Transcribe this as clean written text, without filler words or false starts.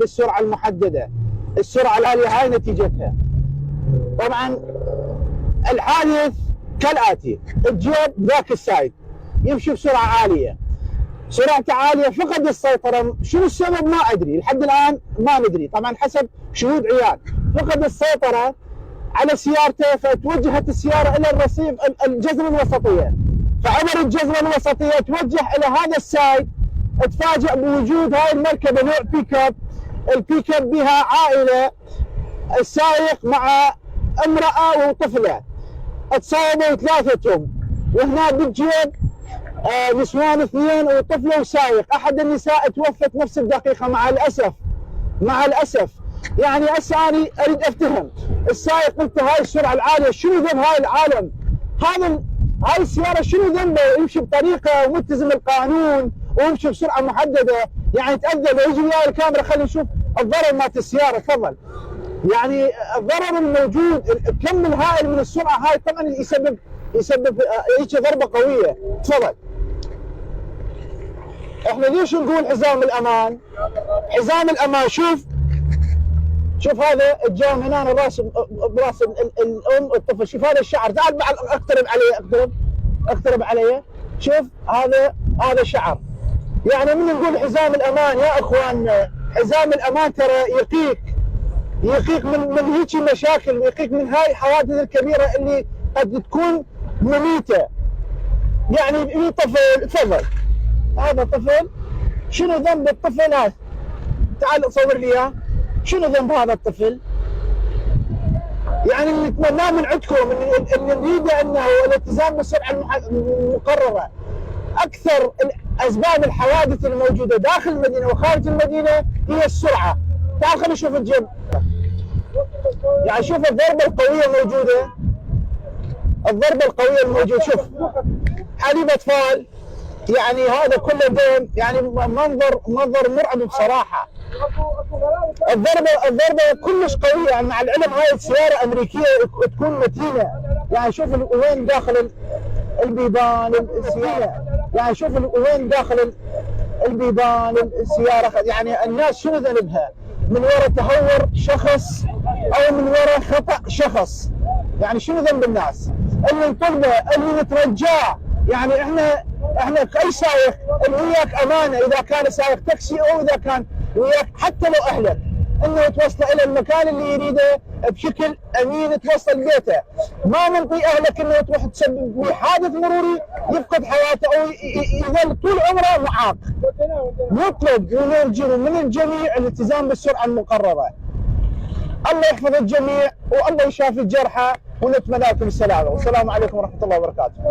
بالسرعه المحدده، السرعه العاليه هاي نتيجتها. طبعا الحادث كالاتي: الجيب ذاك السايق يمشي بسرعه عاليه، سرعته عاليه، فقد السيطره. شنو السبب؟ ما ادري لحد الان، ما ندري. طبعا حسب شهود عيان، فقد السيطره على سيارته، فتوجهت السياره الى الرصيف الجزره الوسطيه، فعبر الجزره الوسطيه توجه الى هذا السايق. تفاجأ بوجود هاي المركبه نوع بيك اب، البيك اب بها عائله، السائق مع امراه وطفله، تصاوبوا ثلاثتهم، وهنا بالجيب نسوان اثنين وطفله وسائق. احد النساء توفت نفس الدقيقه مع الاسف، مع الاسف. يعني هسه انا اريد افتهم السائق، قلت هاي السرعه العاليه شنو ذنب هاي العالم؟ هاي السياره شنو ذنبه؟ يمشي بطريقه وملتزم القانون ويمشي بسرعه محدده، يعني تاذى. يجي وياي الكاميرا خلينا نشوف الضرر مالت السياره. تفضل. يعني الضرر الموجود، الكم الهائل من السرعه هاي طبعا يسبب هيك ضربه قويه. تفضل. احنا ليش نقول حزام الامان؟ حزام الامان، شوف هذا الجام هنا راس براس الام والطفل، شوف هذا الشعر. تعال اقترب علي، اقترب علي. شوف هذا شعر. يعني من نقول حزام الامان يا اخواننا، حزام الامان ترى يقيك من هيك مشاكل، يقيك من هاي الحوادث الكبيره اللي قد تكون مميته. يعني في طفل، تفضل، هذا طفل، شنو ذنب الطفل هذا؟ تعال صور لي اياه، شنو ذنب هذا الطفل؟ يعني اللي نتمناه من عندكم اللي نريده انه الالتزام بالسرعه المقرره. اكثر اسباب الحوادث الموجوده داخل المدينه وخارج المدينه هي السرعه. تعال خلينا نشوف الجنب. يعني شوف الضربه القويه موجوده، الضربه القويه الموجوده. شوف حليب اطفال، يعني هذا كله دم، يعني منظر مرعب بصراحه. الضربه كلش قويه. يعني مع العلم هاي السياره امريكيه تكون متينه. يعني شوف وين داخل البيبان السياره، يعني شوف وين داخل البيبان السياره. يعني الناس شنو ذنبها؟ من وراء تهور شخص او من وراء خطا شخص. يعني شنو ذنب الناس؟ اللي نطلبه، اللي نترجاه، يعني احنا كاي سائق اللي وياك امانه، اذا كان سائق تاكسي او اذا كان وياك حتى لو اهلك، انه توصله الى المكان اللي يريده بشكل امين، توصل بيته. ما منطي اهلك انه تروح تسبب له حادث مروري يفقد حياته او يظل طول عمره معاق. نطلب ونرجو من الجميع الالتزام بالسرعه المقرره. الله يحفظ الجميع والله يشافي الجرحى، ونتمنى لكم السلامه، والسلام عليكم ورحمه الله وبركاته.